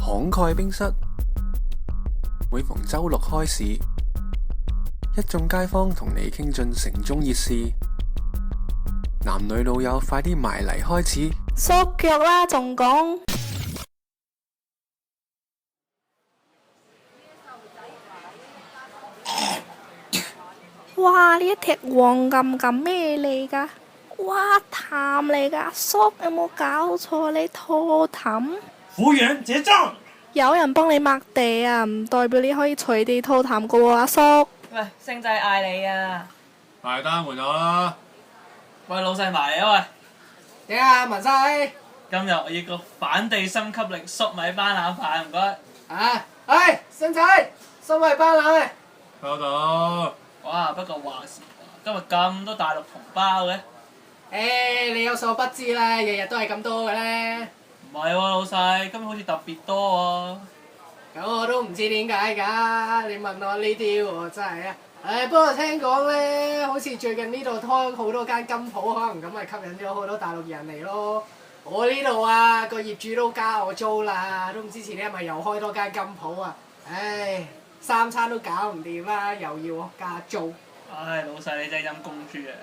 慷慨冰室每逢周六開市，一眾街坊同你傾盡城中熱事，男女老友快啲埋嚟開始。縮腳啦，仲講哇！呢一踢黃咁咩嚟㗎？哇，痰嚟㗎！叔有冇搞錯？你拖痰？服務員結賬。有人幫你抹地啊，唔代表你可以隨地吐痰噶喎，阿叔。喂，星仔嗌你啊！埋單門口啦。喂，老細埋嚟啊喂！點啊，文西？今日我要個反地心吸力粟米斑腩飯，唔該。哎，星仔，粟米斑腩。收到。哇，不過話時話，今日咁多大陸同胞嘅。你有所不知啦，日日都係咁多嘅咧。唔係喎，老細，今日好似特別多喎。咁我都唔知點解㗎，你問我呢啲喎，真係啊！不過聽講咧，好似最近呢度開好多間金鋪，可能咁咪吸引咗好多大陸人嚟咯。我呢度啊，個業主都加我租啦，都唔知前啲係咪又開多間金鋪啊？唉，三餐都搞唔掂啦，又要我加租。唉，老細你真係陰公豬啊！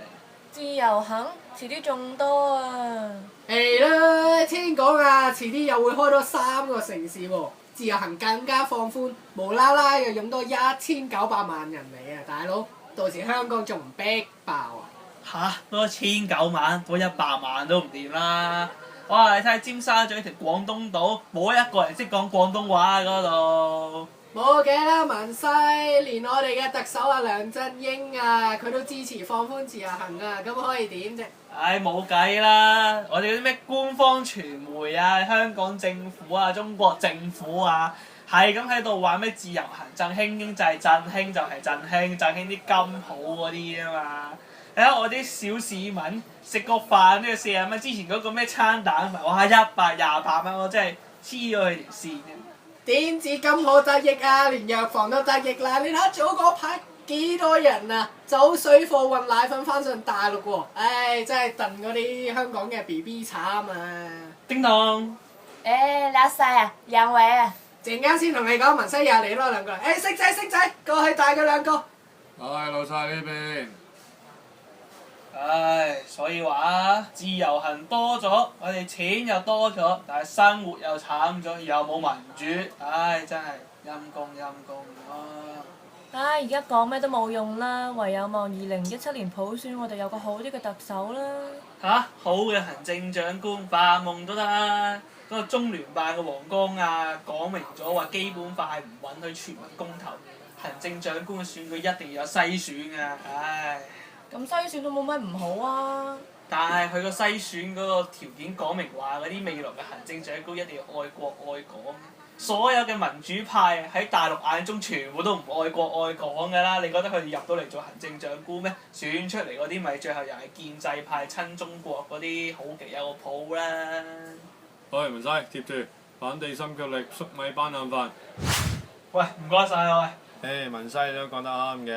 自由行遲啲仲多啊！係啦，聽講啊，遲啲又會開多3個城市喎，自由行更加放寬，無啦啦又湧多1900萬人嚟啊！大佬，到時香港仲唔逼爆啊？嚇，多1900萬，多100萬都唔掂啦！哇，你睇下尖沙咀條廣東島，冇一個人識講廣東話嗰度。冇嘅啦，文西，連我哋嘅特首阿梁振英啊，佢都支持放寬自由行啊，咁可以點啫？唉，冇計啦！我哋嗰啲咩官方傳媒啊、香港政府啊、中國政府啊，係咁喺度話咩自由行振興經濟，振興就係振興，振興啲金鋪嗰啲啊嘛！你睇我啲小市民食個飯都要40蚊，之前嗰個咩餐蛋飯，哇128蚊，我真係黐咗佢條線嘅。點止金鋪得益啊，連藥房都得益啦！你睇下早嗰排幾多人啊，走水貨運奶粉翻上大陸喎，唉，真係戥嗰啲香港嘅 BB 慘啊！叮當，你阿細啊，兩位啊，陣間先同你講，文西又嚟咯兩個，星仔，過去帶佢兩個。唉，老細呢邊。唉，所以話自由行多咗，我哋錢又多咗，但係生活又慘咗，又冇民主，唉，真係陰公啊！而家講咩都冇用啦，唯有望2017年普選，我哋有個好啲嘅特首啦。好嘅行政長官，發夢都得啦！嗰個中聯辦嘅王光亞講明咗話，基本法係唔允許全民公投，行政長官嘅選舉一定要有篩選㗎，唉。咁篩選都冇乜唔好啊！但係佢個篩選嗰個條件講明話，嗰啲未來嘅行政長官一定要愛國愛港。所有嘅民主派喺大陸眼中全部都唔愛國愛港㗎啦！你覺得佢哋入到嚟做行政長官咩？選出嚟嗰啲咪最後又係建制派親中國嗰啲，好極有個譜啦！喂，文西，貼住反地心腳力粟米斑腩飯。喂，唔該晒啊喂！文西都講得啱嘅，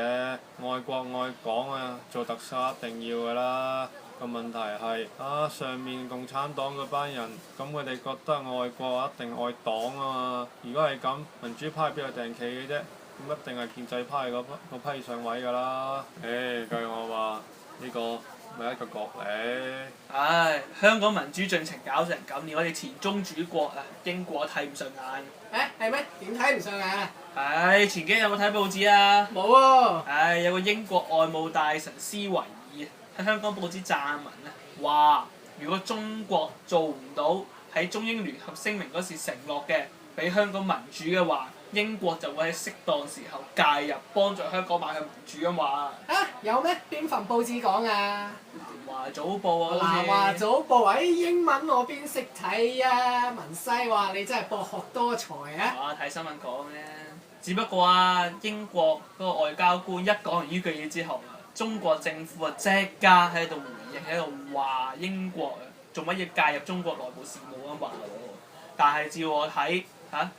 愛國愛港啊，做特首一定要㗎啦。個問題係上面共產黨嗰班人，咁佢哋覺得愛國一定愛黨啊嘛。如果係咁，民主派邊有定企嘅啫？咁一定係建制派嗰批上位㗎啦。據我話呢個咪一個角嚟。唉，香港民主進程搞成咁，連我哋前宗主國啊英國睇唔順眼。係咩？點睇唔上眼啊？前幾日有冇睇報紙啊？冇喎。有個英國外務大臣施維爾喺香港報紙撰文啊，話如果中國做唔到喺中英聯合聲明嗰時承諾嘅俾香港民主嘅話，英國就會喺適當時候介入幫助香港邁向民主咁話。有咩？邊份報紙講啊？南華早報啊，好似。南華早報英文我邊識睇啊？文西話你真係博學多才啊！睇新聞講啫，只不過英國嗰個外交官一講完呢句嘢之後，中國政府即刻喺度回應，喺度話英國做乜嘢介入中國內部事務咁話喎。但係照我睇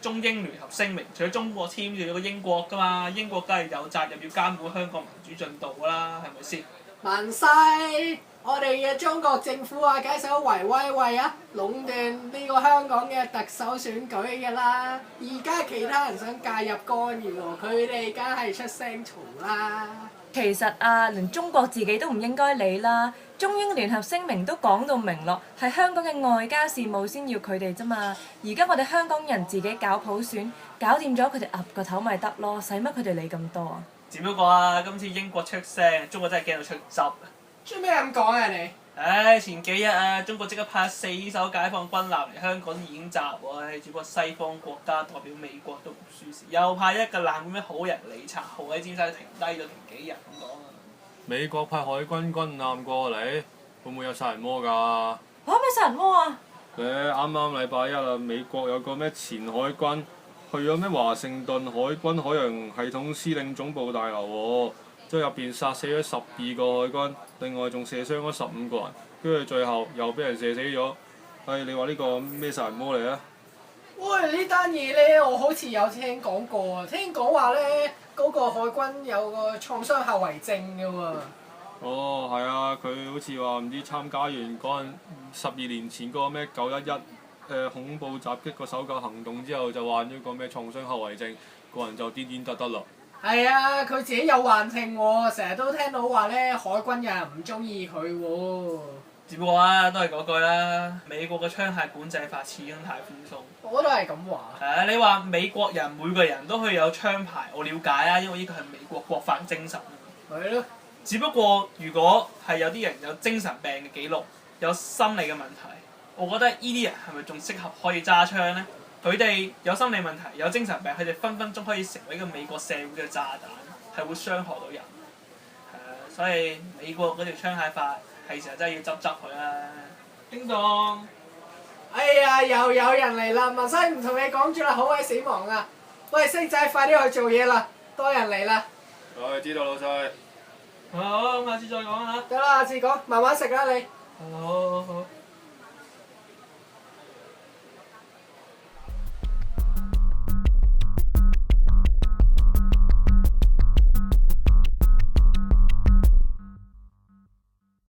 中英聯合聲明，除咗中國簽，仲有個英國㗎嘛，英國梗係有責任要監管香港民主進度㗎啦，係咪先？文西，我哋嘅中國政府啊，梗係想維威啊，壟斷呢個到香港嘅特首選舉㗎啦，而家其他人想介入干預喎，佢哋梗係出聲嘈啦。其實啊，連中國自己都唔應該理啦。中英聯合聲明都講到明咯，係香港嘅外交事務先要佢哋啫嘛。而家我哋香港人自己搞普選，搞掂咗佢哋岌個頭咪得咯，使乜佢哋理咁多啊？只不過啊，今次英國出聲，中國真係驚到出汁啊！做咩咁講啊你？唉，前幾日啊，中國即刻派4艘解放軍艦嚟香港演習喎，只不過西方國家代表美國都唔輸蝕，又派一個艦咩好人理查號喺尖沙咀停低咗停幾日咁講啊！美國派海軍軍艦過嚟，會唔會有殺人魔㗎？咩殺人魔啊？啱啱禮拜一啦，美國有個咩前海軍去咗咩華盛頓海軍海洋系統司令總部大樓喎，即係入邊殺死咗12個海軍，另外仲射傷咗15個人，跟住最後又俾人射死咗。你話呢個咩殺人魔嚟啊？喂，呢單嘢咧，我好似有聽講過啊！聽講話咧，嗰個海軍有個創傷後遺症嘅喎。哦，係啊，佢好似話唔知參加完嗰陣12年前嗰個咩911恐怖襲擊個搜救行動之後，就患咗個咩創傷後遺症，個人就癲癲得得啦。係啊，佢自己有患症喎，成日都聽到話咧，海軍有人唔中意佢喎。只不過啊，都係嗰句啦，美國嘅槍械管制法始終太寬鬆。我都係咁話。你話美國人每個人都可以有槍牌，我了解啊，因為呢個係美國國法精神。係咯。只不過如果係有啲人有精神病嘅記錄，有心理嘅問題，我覺得呢啲人係咪仲適合可以揸槍呢？佢哋有心理問題，有精神病，佢哋分分鐘可以成為一個美國社會嘅炸彈，係會傷害到人。所以美國嗰條槍械法係時候真係要執佢啦。叮當。哎呀，又有人嚟啦！文西唔同你講住啦，好鬼死忙啊！喂，星仔，快啲去做嘢啦，多人嚟啦。知道老細。好，下次再講啦。得啦，下次講，慢慢食啦你。好好好。